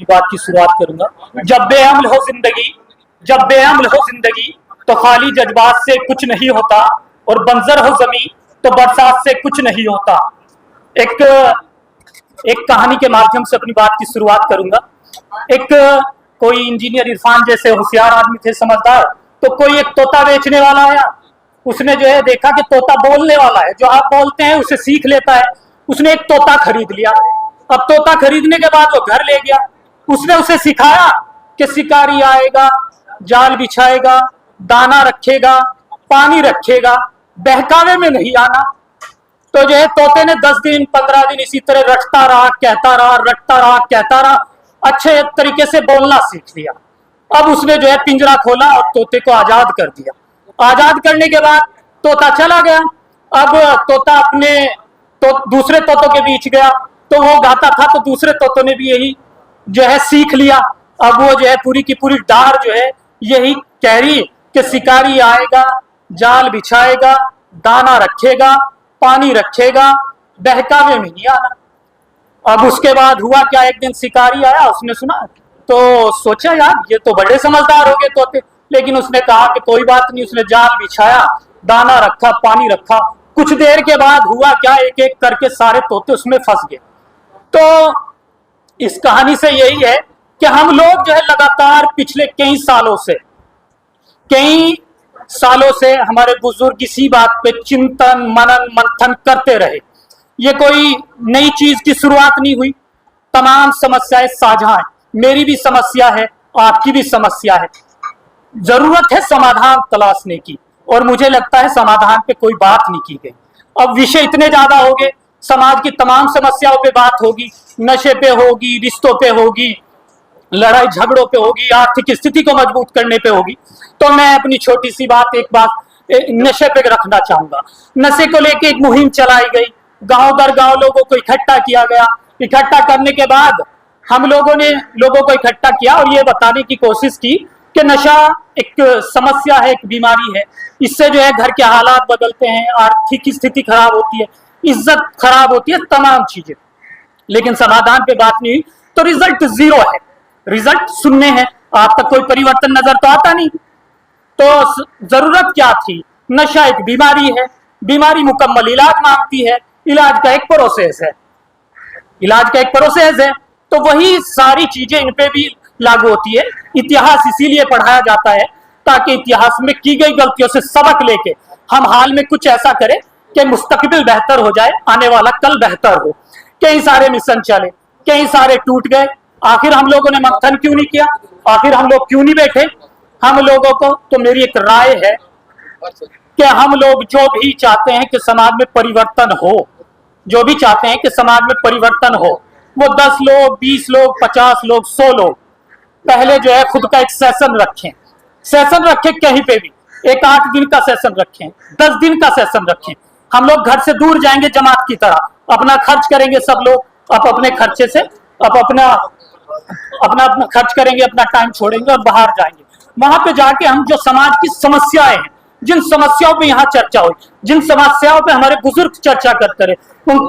बात की शुरुआत करूंगा। जब बेअमल हो जिंदगी तो खाली जज्बात से कुछ नहीं होता, और बंजर हो जमी तो बरसात से कुछ नहीं होता। एक एक कहानी के माध्यम से अपनी बात की शुरुआत करूंगा। एक कोई इंजीनियर इरफान जैसे होशियार आदमी थे, समझदार, तो कोई एक तोता बेचने वाला आया। उसने जो है देखा कि तोता बोलने वाला है, जो आप बोलते हैं उसे सीख लेता है। उसने एक तोता खरीद लिया। अब तोता खरीदने के बाद वो घर ले गया। उसने उसे सिखाया कि शिकारी आएगा, जाल बिछाएगा, दाना रखेगा, पानी रखेगा, बहकावे में नहीं आना। तो जो है तोते ने 10 दिन 15 दिन इसी तरह रटता रहा, कहता रहा, रटता रहा, कहता रहा, अच्छे तरीके से बोलना सीख लिया। अब उसने जो है पिंजरा खोला और तोते को आजाद कर दिया। आजाद करने के बाद तोता चला गया। अब तोता अपने दूसरे तोतों के बीच गया, तो वो गाता था, तो दूसरे तोतों ने भी यही जो है सीख लिया। अब वो जो है पूरी की पूरी डार जो है यही कह रही कि शिकारी आएगा, जाल बिछाएगा, दाना रखेगा, पानी रखेगा, बहकावे में नहीं आना। अब उसके बाद हुआ क्या, एक दिन शिकारी आया, उसने सुना तो सोचा यार ये तो बड़े समझदार हो गए तोते। लेकिन उसने कहा कि कोई बात नहीं। उसने जाल बिछाया, दाना रखा, पानी रखा। कुछ देर के बाद हुआ क्या, एक एक करके सारे तोते उसमें फंस गए। तो इस कहानी से यही है कि हम लोग जो है लगातार पिछले कई सालों से हमारे बुजुर्ग इसी बात पे चिंतन मनन मंथन करते रहे। ये कोई नई चीज की शुरुआत नहीं हुई। तमाम समस्याएं साझा हैं। मेरी भी समस्या है, आपकी भी समस्या है। जरूरत है समाधान तलाशने की, और मुझे लगता है समाधान पे कोई बात नहीं की गई। अब विषय इतने ज्यादा हो गए, समाज की तमाम समस्याओं पे बात होगी, नशे पे होगी, रिश्तों पे होगी, लड़ाई झगड़ों पे होगी, आर्थिक स्थिति को मजबूत करने पे होगी। तो मैं अपनी छोटी सी बात नशे पे रखना चाहूंगा। नशे को लेके एक मुहिम चलाई गई, गांव दर गांव लोगों को इकट्ठा किया गया। इकट्ठा करने के बाद हम लोगों ने लोगों को इकट्ठा किया और ये बताने की कोशिश की कि नशा एक समस्या है, एक बीमारी है। इससे जो है घर के हालात बदलते हैं, आर्थिक स्थिति खराब होती है, इज्जत खराब होती है, तमाम चीजें। लेकिन समाधान पे बात नहीं हुई, तो रिजल्ट जीरो है। रिजल्ट शून्य है, आप तक कोई परिवर्तन नजर तो आता नहीं। तो जरूरत क्या थी? नशा एक बीमारी है, बीमारी मुकम्मल इलाज मांगती है, इलाज का एक प्रोसेस है, इलाज का एक प्रोसेस है। तो वही सारी चीजें इन पे भी लागू होती है। इतिहास इसीलिए पढ़ाया जाता है ताकि इतिहास में की गई गलतियों से सबक लेके हम हाल में कुछ ऐसा करें कि मुस्तकबिल बेहतर हो जाए, आने वाला कल बेहतर हो। कई सारे मिशन चले, कई सारे टूट गए। आखिर हम लोगों ने मंथन क्यों नहीं किया? आखिर हम लोग क्यों नहीं बैठे? हम लोगों को तो मेरी एक राय है कि हम लोग जो भी चाहते हैं कि समाज में परिवर्तन हो, जो भी चाहते हैं कि समाज में परिवर्तन हो, वो 10 लोग, 20 लोग, 50 लोग, 100 लोग पहले जो है खुद का एक सेशन रखें। सेशन रखें कहीं पे भी, एक 8 दिन का सेशन रखें, 10 दिन का सेशन रखें। हम लोग घर से दूर जाएंगे जमात की तरह, अपना खर्च करेंगे सब लोग, अपने खर्चे से अपना अपना खर्च करेंगे, अपना टाइम छोड़ेंगे और बाहर जाएंगे। वहां पे जाके हम जो समाज की समस्याएं हैं, जिन समस्याओं पे यहाँ चर्चा हुई, जिन समस्याओं पे हमारे बुजुर्ग चर्चा करते रहे, उन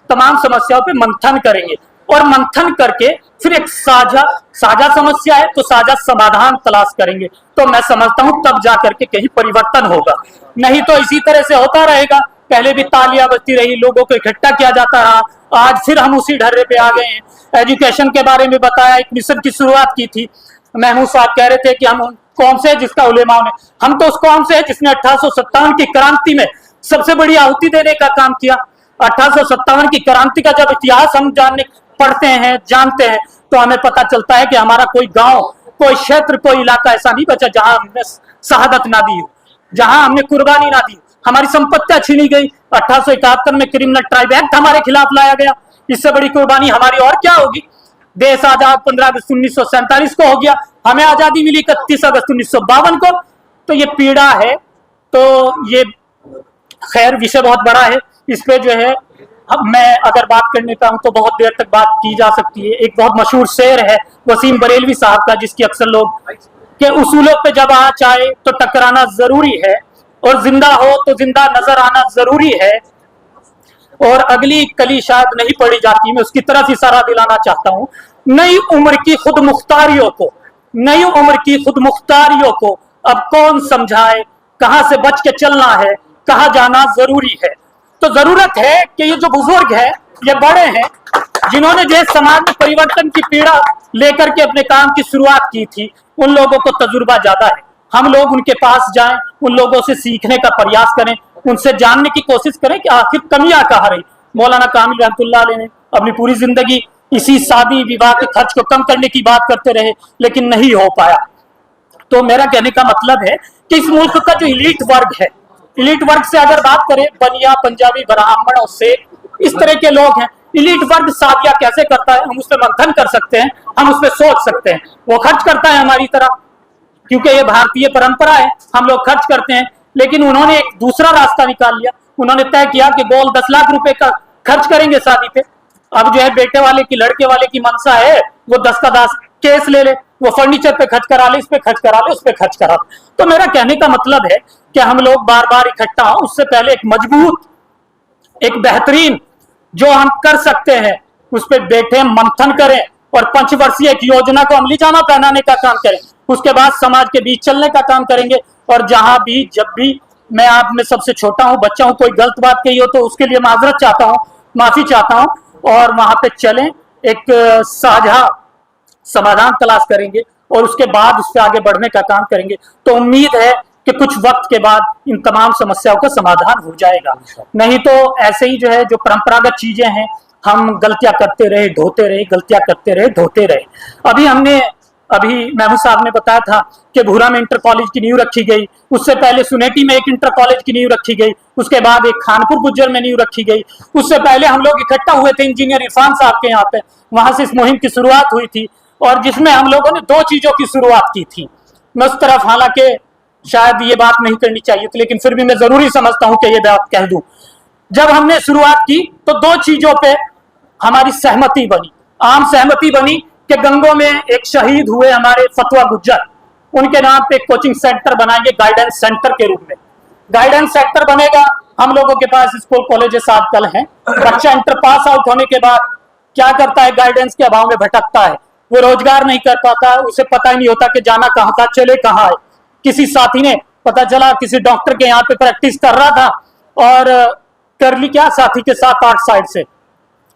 तमाम समस्याओं पे मंथन करेंगे। और मंथन करके फिर एक साझा समस्या है तो साझा समाधान तलाश करेंगे। तो मैं समझता हूं तब जाकर के कहीं परिवर्तन होगा, नहीं तो इसी तरह से होता रहेगा। पहले भी तालियां बजती रही, लोगों को इकट्ठा किया जाता रहा, आज फिर हम उसी ढर्रे पे आ गए हैं। एजुकेशन के बारे में बताया, एक मिशन की शुरुआत की थी। महमूद साहब कह रहे थे कि हम कौन से है जिसका उलेमाओं ने, हम तो उस कौम से है जिसने 1857 की क्रांति में सबसे बड़ी आहुति देने का काम किया। 1857 की क्रांति का जब इतिहास हम पढ़ते हैं, जानते हैं, तो हमें पता चलता है कि हमारा कोई गांव, कोई क्षेत्र, कोई इलाका ऐसा नहीं बचा जहां हमने शहादत ना दी हो, जहां हमने कुर्बानी ना दी। हमारी संपत्तियां छीनी गई। 1871 में क्रिमिनल ट्राइब एक्ट हमारे खिलाफ लाया गया। इससे बड़ी कुर्बानी हमारी और क्या होगी? देश आजाद 15 अगस्त 1947 को हो गया, हमें आजादी मिली 31 अगस्त 1952 को। तो ये पीड़ा है। तो ये खैर विषय बहुत बड़ा है, इस पे जो है अब मैं अगर बात करने का हूं तो बहुत देर तक बात की जा सकती है। एक बहुत मशहूर शेर है वसीम बरेलवी साहब का, जिसकी अक्सर लोग के उसूलों पे जब आँच आए तो टकराना जरूरी है, और जिंदा हो तो जिंदा नजर आना जरूरी है, और अगली कली शायद नहीं पड़ी जाती। मैं उसकी तरफ इशारा दिलाना चाहता हूं नई उम्र की खुद मुख्तारियों को, नई उम्र की खुद मुख्तारियों को अब कौन समझाए, कहां से बच के चलना है, कहां जाना जरूरी है। तो जरूरत है कि ये जो बुजुर्ग है, ये बड़े हैं, जिन्होंने जो समाज में परिवर्तन की पीड़ा लेकर के अपने काम की शुरुआत की थी, उन लोगों को तजुर्बा ज्यादा है। हम लोग उनके पास जाएं, उन लोगों से सीखने का प्रयास करें, उनसे जानने की कोशिश करें कि आखिर कमियां कहाँ रही। मौलाना कामिल रहमतुल्लाह अलैह ने अपनी पूरी जिंदगी इसी शादी विवाह के खर्च को कम करने की बात करते रहे, लेकिन नहीं हो पाया। तो मेरा कहने का मतलब है कि इस मुल्क का जो इलीट वर्ग है, इलीट वर्ग से अगर बात करें, बनिया, पंजाबी, ब्राह्मणों से, इस तरह के लोग हैं। इलीट वर्ग शादियां कैसे करता है, हम उस पर मंथन कर सकते हैं, हम उस पर सोच सकते हैं। वो खर्च करता है हमारी तरह, क्योंकि ये भारतीय परंपरा है, हम लोग खर्च करते हैं। लेकिन उन्होंने एक दूसरा रास्ता निकाल लिया, उन्होंने तय किया कि गोल 10 लाख रुपए का खर्च करेंगे शादी पे। अब जो है बेटे वाले की, लड़के वाले की मनसा है, वो 10 का 10 केस ले ले, वो फर्नीचर पे खर्च करा ले, इस पे खर्च करा ले, उस पे खर्च करा ले। तो मेरा कहने का मतलब है कि हम लोग बार बार इकट्ठा हो, उससे पहले एक मजबूत, एक बेहतरीन जो हम कर सकते हैं उस पर बैठे, मंथन करें और 5 वर्षीय एक योजना को अमली जामा पहनाने का काम करें। उसके बाद समाज के बीच चलने का काम करेंगे। और जहां भी, जब भी मैं आप में सबसे छोटा हूं, बच्चा हूं, कोई गलत बात कही हो तो उसके लिए माजरत चाहता हूं, माफी चाहता हूं, और वहां पे चलें, एक साझा समाधान तलाश करेंगे और उसके बाद उससे आगे बढ़ने का काम करेंगे। तो उम्मीद है कि कुछ वक्त के बाद इन तमाम समस्याओं का समाधान हो जाएगा। नहीं तो ऐसे ही जो है, जो परंपरागत चीजें हैं, हम गलतियां करते रहे, ढोते रहे, गलतियां करते रहे, ढोते रहे। अभी महमूद साहब ने बताया था कि भूरा में इंटर कॉलेज की नींव रखी गई, उससे पहले सुनेटी में एक इंटर कॉलेज की नींव रखी गई, उसके बाद एक खानपुर गुज्जर में नींव रखी गई, उससे पहले हम लोग इकट्ठा हुए थे इंजीनियर इरफान साहब के यहाँ पे, वहां से इस मुहिम की शुरुआत हुई थी। और जिसमें हम लोगों ने 2 चीजों की शुरुआत की थी। मैं उस तरफ हालांकि शायद ये बात नहीं करनी चाहिए थी, लेकिन फिर भी मैं जरूरी समझता हूं कि ये बात कह दूं। जब हमने शुरुआत की तो 2 चीजों पे हमारी सहमति बनी, आम सहमति बनी कि गंगों में एक शहीद हुए हमारे फतवा गुज्जर, उनके नाम पे एक कोचिंग सेंटर बनाएंगे, गाइडेंस सेंटर के रूप में। गाइडेंस सेंटर बनेगा, हम लोगों के पास स्कूल कॉलेज आजकल हैं। बच्चा इंटर पास आउट होने के बाद क्या करता है, गाइडेंस के अभाव में भटकता है, वो रोजगार नहीं कर पाता, उसे पता ही नहीं होता कि जाना कहाँ था, चले कहाँ है। किसी साथी ने पता चला किसी डॉक्टर के यहाँ पे प्रैक्टिस कर रहा था और कर ली क्या साथी के 7-8 साइड से,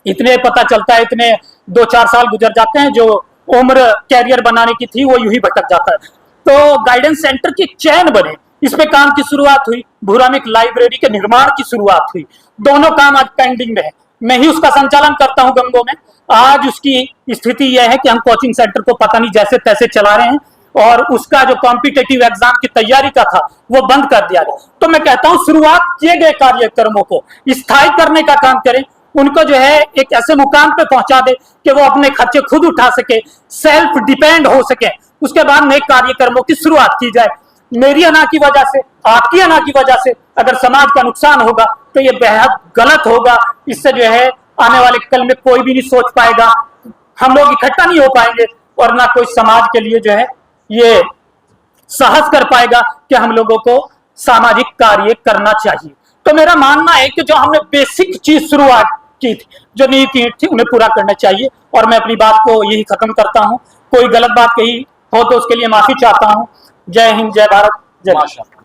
इतने पता चलता है, इतने 2-4 साल गुजर जाते हैं, जो उम्र कैरियर बनाने की थी वो यूं ही भटक जाता है। तो गाइडेंस सेंटर की एक चैन बने, इस पे काम की शुरुआत हुई। भूरा में एक लाइब्रेरी के निर्माण की शुरुआत हुई। दोनों काम आज पेंडिंग में है, मैं ही उसका संचालन करता हूं गंगों में। आज उसकी स्थिति यह है कि हम कोचिंग सेंटर को पता नहीं जैसे तैसे चला रहे हैं, और उसका जो कॉम्पिटेटिव एग्जाम की तैयारी का था वो बंद कर दिया गया। तो मैं कहता हूं शुरुआत किए गए कार्यक्रमों को स्थायी करने का काम करें, उनको जो है एक ऐसे मुकाम पे पहुंचा दे कि वो अपने खर्चे खुद उठा सके, सेल्फ डिपेंड हो सके। उसके बाद नए कार्यक्रमों की शुरुआत की जाए। मेरी अना की वजह से, आपकी अना की वजह से अगर समाज का नुकसान होगा तो ये बेहद गलत होगा। इससे जो है आने वाले कल में कोई भी नहीं सोच पाएगा, हम लोग इकट्ठा नहीं हो पाएंगे, और ना कोई समाज के लिए जो है ये साहस कर पाएगा कि हम लोगों को सामाजिक कार्य करना चाहिए। तो मेरा मानना है कि जो हमने बेसिक चीज शुरुआत की थी, जो नीति थी, उन्हें पूरा करना चाहिए। और मैं अपनी बात को यही खत्म करता हूं। कोई गलत बात कही हो तो उसके लिए माफी चाहता हूं। जय हिंद, जय भारत, जय माता।